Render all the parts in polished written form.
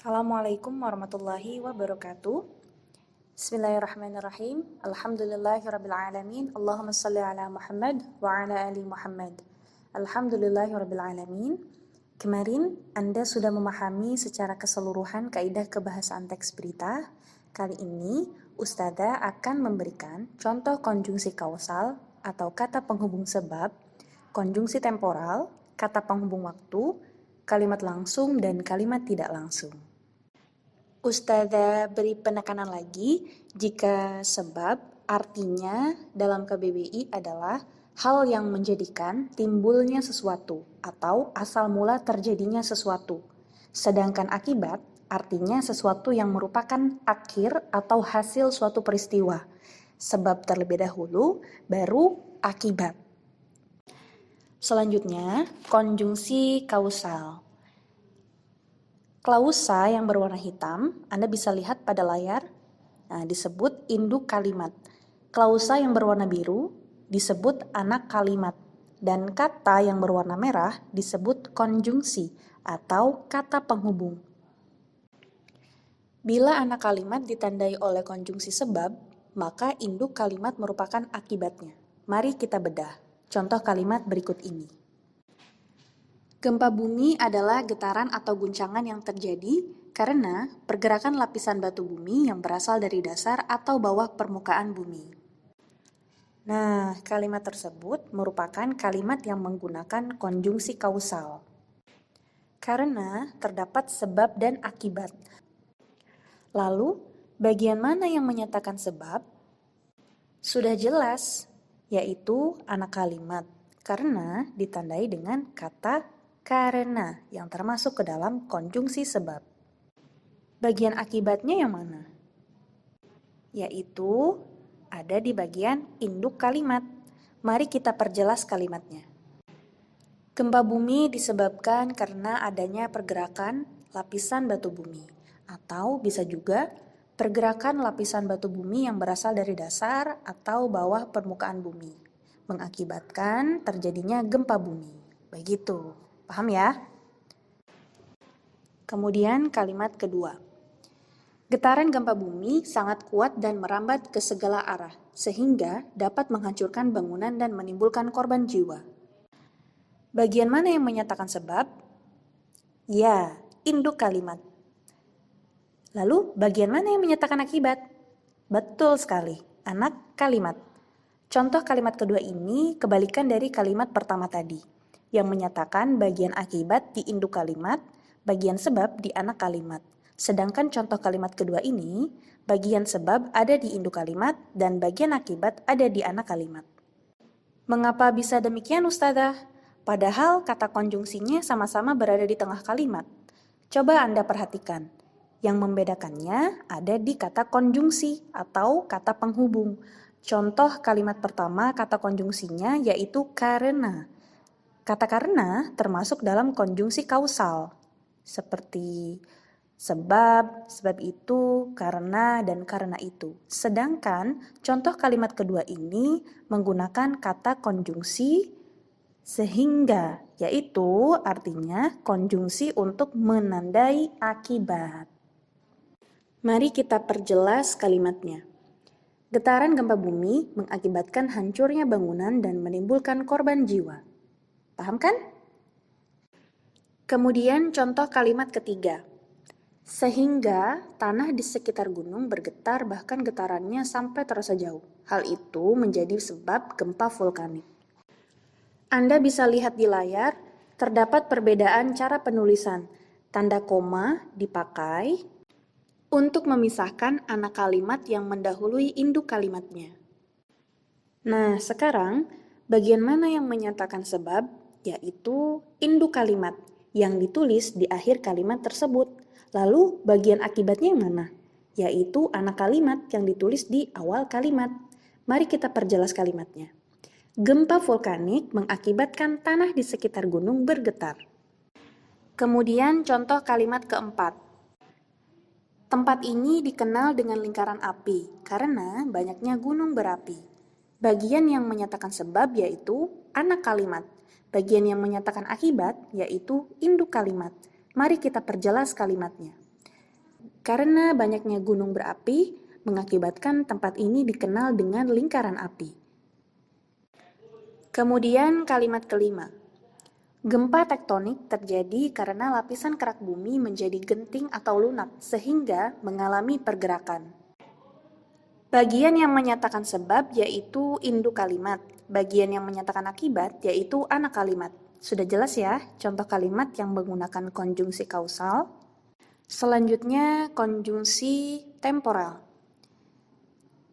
Assalamualaikum warahmatullahi wabarakatuh. Bismillahirrahmanirrahim. Alhamdulillahirrabbilalamin. Allahumma salli ala Muhammad wa ala ali Muhammad. Alhamdulillahirrabbilalamin. Kemarin Anda sudah memahami secara keseluruhan kaidah kebahasaan teks berita. Kali ini Ustazah akan memberikan contoh konjungsi kausal atau kata penghubung sebab, konjungsi temporal, kata penghubung waktu, kalimat langsung dan kalimat tidak langsung. Ustazah beri penekanan lagi jika sebab artinya dalam KBBI adalah hal yang menjadikan timbulnya sesuatu atau asal mula terjadinya sesuatu. Sedangkan akibat artinya sesuatu yang merupakan akhir atau hasil suatu peristiwa. Sebab terlebih dahulu, baru akibat. Selanjutnya, konjungsi kausal. Klausa yang berwarna hitam, Anda bisa lihat pada layar, disebut induk kalimat. Klausa yang berwarna biru disebut anak kalimat. Dan kata yang berwarna merah disebut konjungsi atau kata penghubung. Bila anak kalimat ditandai oleh konjungsi sebab, maka induk kalimat merupakan akibatnya. Mari kita bedah. Contoh kalimat berikut ini. Gempa bumi adalah getaran atau guncangan yang terjadi karena pergerakan lapisan batu bumi yang berasal dari dasar atau bawah permukaan bumi. Nah, kalimat tersebut merupakan kalimat yang menggunakan konjungsi kausal. Karena terdapat sebab dan akibat. Lalu, bagian mana yang menyatakan sebab? Sudah jelas, yaitu anak kalimat, karena ditandai dengan kata karena yang termasuk ke dalam konjungsi sebab. Bagian akibatnya yang mana? Yaitu ada di bagian induk kalimat. Mari kita perjelas kalimatnya. Gempa bumi disebabkan karena adanya pergerakan lapisan batu bumi, atau bisa juga pergerakan lapisan batu bumi yang berasal dari dasar atau bawah permukaan bumi, mengakibatkan terjadinya gempa bumi. Begitu. Paham ya? Kemudian kalimat kedua. Getaran gempa bumi sangat kuat dan merambat ke segala arah, sehingga dapat menghancurkan bangunan dan menimbulkan korban jiwa. Bagian mana yang menyatakan sebab? Ya, induk kalimat. Lalu, bagian mana yang menyatakan akibat? Betul sekali, anak kalimat. Contoh kalimat kedua ini kebalikan dari kalimat pertama tadi, yang menyatakan bagian akibat di induk kalimat, bagian sebab di anak kalimat. Sedangkan contoh kalimat kedua ini, bagian sebab ada di induk kalimat dan bagian akibat ada di anak kalimat. Mengapa bisa demikian, Ustazah? Padahal kata konjungsinya sama-sama berada di tengah kalimat. Coba Anda perhatikan. Yang membedakannya ada di kata konjungsi atau kata penghubung. Contoh kalimat pertama kata konjungsinya yaitu karena. Kata karena termasuk dalam konjungsi kausal, seperti sebab, sebab itu, karena, dan karena itu. Sedangkan contoh kalimat kedua ini menggunakan kata konjungsi sehingga, yaitu artinya konjungsi untuk menandai akibat. Mari kita perjelas kalimatnya. Getaran gempa bumi mengakibatkan hancurnya bangunan dan menimbulkan korban jiwa. Paham kan? Kemudian contoh kalimat ketiga. Sehingga tanah di sekitar gunung bergetar bahkan getarannya sampai terasa jauh. Hal itu menjadi sebab gempa vulkanik. Anda bisa lihat di layar, terdapat perbedaan cara penulisan. Tanda koma dipakai untuk memisahkan anak kalimat yang mendahului induk kalimatnya. Nah, sekarang bagian mana yang menyatakan sebab? Yaitu induk kalimat yang ditulis di akhir kalimat tersebut. Lalu bagian akibatnya yang mana? Yaitu anak kalimat yang ditulis di awal kalimat. Mari kita perjelas kalimatnya. Gempa vulkanik mengakibatkan tanah di sekitar gunung bergetar. Kemudian contoh kalimat keempat. Tempat ini dikenal dengan lingkaran api karena banyaknya gunung berapi. Bagian yang menyatakan sebab yaitu anak kalimat. Bagian yang menyatakan akibat yaitu induk kalimat. Mari kita perjelas kalimatnya. Karena banyaknya gunung berapi, mengakibatkan tempat ini dikenal dengan lingkaran api. Kemudian kalimat kelima. Gempa tektonik terjadi karena lapisan kerak bumi menjadi genting atau lunak sehingga mengalami pergerakan. Bagian yang menyatakan sebab yaitu induk kalimat, bagian yang menyatakan akibat yaitu anak kalimat. Sudah jelas ya contoh kalimat yang menggunakan konjungsi kausal. Selanjutnya konjungsi temporal.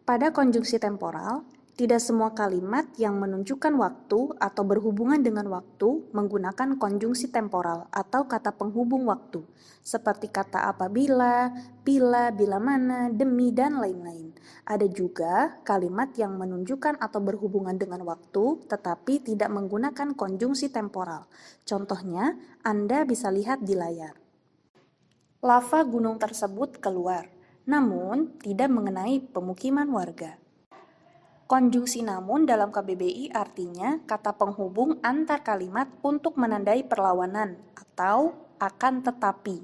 Pada konjungsi temporal, tidak semua kalimat yang menunjukkan waktu atau berhubungan dengan waktu menggunakan konjungsi temporal atau kata penghubung waktu, seperti kata apabila, bila mana, demi, dan lain-lain. Ada juga kalimat yang menunjukkan atau berhubungan dengan waktu, tetapi tidak menggunakan konjungsi temporal. Contohnya, Anda bisa lihat di layar. Lava gunung tersebut keluar, namun tidak mengenai pemukiman warga. Konjungsi namun dalam KBBI artinya kata penghubung antar kalimat untuk menandai perlawanan atau akan tetapi.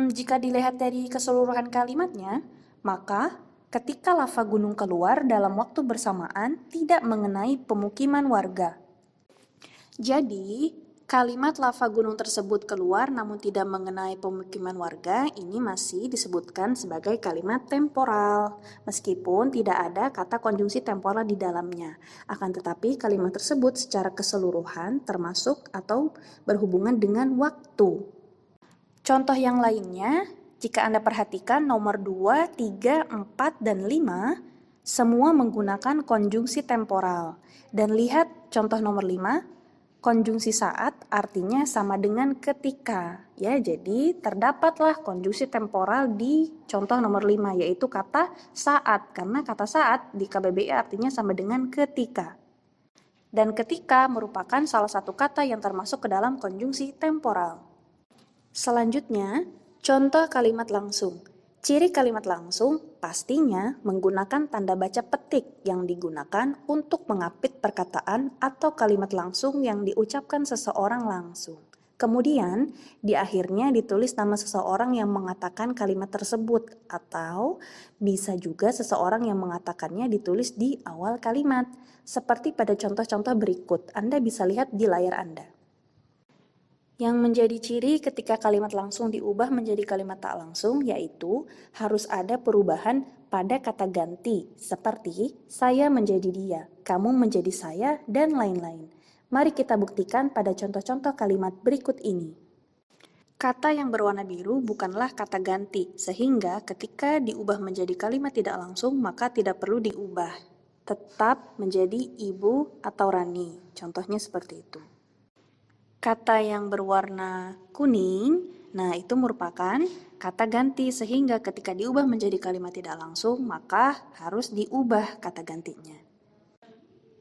Jika dilihat dari keseluruhan kalimatnya, maka ketika lava gunung keluar dalam waktu bersamaan tidak mengenai pemukiman warga. Jadi, kalimat lava gunung tersebut keluar namun tidak mengenai pemukiman warga ini masih disebutkan sebagai kalimat temporal, meskipun tidak ada kata konjungsi temporal di dalamnya. Akan tetapi kalimat tersebut secara keseluruhan termasuk atau berhubungan dengan waktu. Contoh yang lainnya, jika Anda perhatikan nomor 2, 3, 4, dan 5, semua menggunakan konjungsi temporal. Dan lihat contoh nomor 5, konjungsi saat artinya sama dengan ketika, ya. Jadi terdapatlah konjungsi temporal di contoh nomor 5 yaitu kata saat, karena kata saat di KBBI artinya sama dengan ketika. Dan ketika merupakan salah satu kata yang termasuk ke dalam konjungsi temporal. Selanjutnya, contoh kalimat langsung. Ciri kalimat langsung pastinya menggunakan tanda baca petik yang digunakan untuk mengapit perkataan atau kalimat langsung yang diucapkan seseorang langsung. Kemudian, di akhirnya ditulis nama seseorang yang mengatakan kalimat tersebut, atau bisa juga seseorang yang mengatakannya ditulis di awal kalimat. Seperti pada contoh-contoh berikut, Anda bisa lihat di layar Anda. Yang menjadi ciri ketika kalimat langsung diubah menjadi kalimat tak langsung yaitu harus ada perubahan pada kata ganti seperti saya menjadi dia, kamu menjadi saya, dan lain-lain. Mari kita buktikan pada contoh-contoh kalimat berikut ini. Kata yang berwarna biru bukanlah kata ganti, sehingga ketika diubah menjadi kalimat tidak langsung maka tidak perlu diubah. Tetap menjadi ibu atau Rani, contohnya seperti itu. Kata yang berwarna kuning, nah itu merupakan kata ganti sehingga ketika diubah menjadi kalimat tidak langsung maka harus diubah kata gantinya.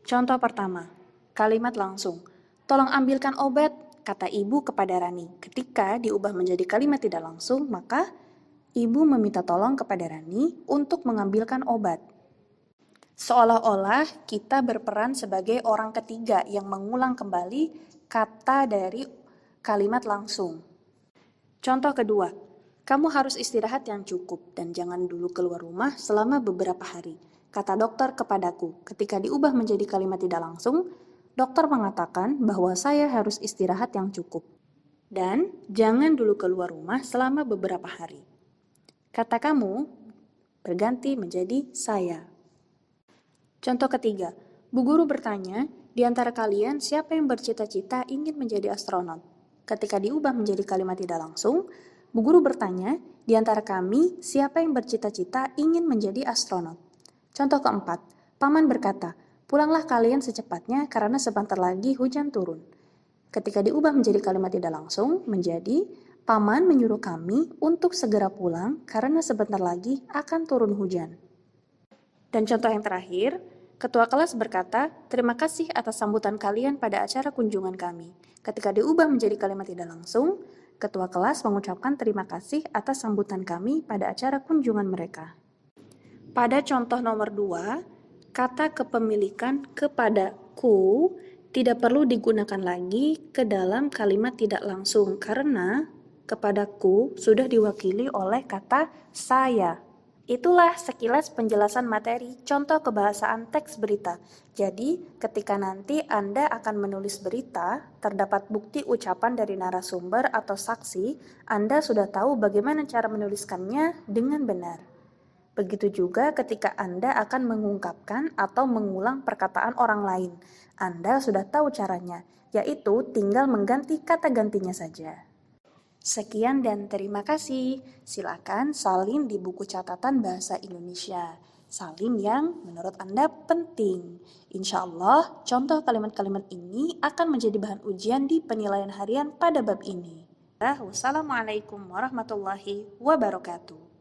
Contoh pertama, kalimat langsung. Tolong ambilkan obat, kata ibu kepada Rani. Ketika diubah menjadi kalimat tidak langsung maka ibu meminta tolong kepada Rani untuk mengambilkan obat. Seolah-olah kita berperan sebagai orang ketiga yang mengulang kembali kata dari kalimat langsung. Contoh kedua, kamu harus istirahat yang cukup dan jangan dulu keluar rumah selama beberapa hari. Kata dokter kepadaku, ketika diubah menjadi kalimat tidak langsung, dokter mengatakan bahwa saya harus istirahat yang cukup. Dan jangan dulu keluar rumah selama beberapa hari. Kata kamu berganti menjadi saya. Contoh ketiga, Bu Guru bertanya, di antara kalian siapa yang bercita-cita ingin menjadi astronot? Ketika diubah menjadi kalimat tidak langsung, Bu Guru bertanya, di antara kami siapa yang bercita-cita ingin menjadi astronot? Contoh keempat, Paman berkata, pulanglah kalian secepatnya karena sebentar lagi hujan turun. Ketika diubah menjadi kalimat tidak langsung, menjadi Paman menyuruh kami untuk segera pulang karena sebentar lagi akan turun hujan. Dan contoh yang terakhir, Ketua kelas berkata, terima kasih atas sambutan kalian pada acara kunjungan kami. Ketika diubah menjadi kalimat tidak langsung, ketua kelas mengucapkan terima kasih atas sambutan kami pada acara kunjungan mereka. Pada contoh nomor 2, kata kepemilikan kepadaku tidak perlu digunakan lagi ke dalam kalimat tidak langsung karena Kepadaku sudah diwakili oleh kata saya. Itulah sekilas penjelasan materi contoh kebahasaan teks berita. Jadi, ketika nanti Anda akan menulis berita, terdapat bukti ucapan dari narasumber atau saksi, Anda sudah tahu bagaimana cara menuliskannya dengan benar. Begitu juga ketika Anda akan mengungkapkan atau mengulang perkataan orang lain. Anda sudah tahu caranya, yaitu tinggal mengganti kata gantinya saja. Sekian dan terima kasih. Silakan salin di buku catatan bahasa Indonesia. Salin yang menurut Anda penting. Insya Allah, contoh kalimat-kalimat ini akan menjadi bahan ujian di penilaian harian pada bab ini. Wassalamualaikum warahmatullahi wabarakatuh.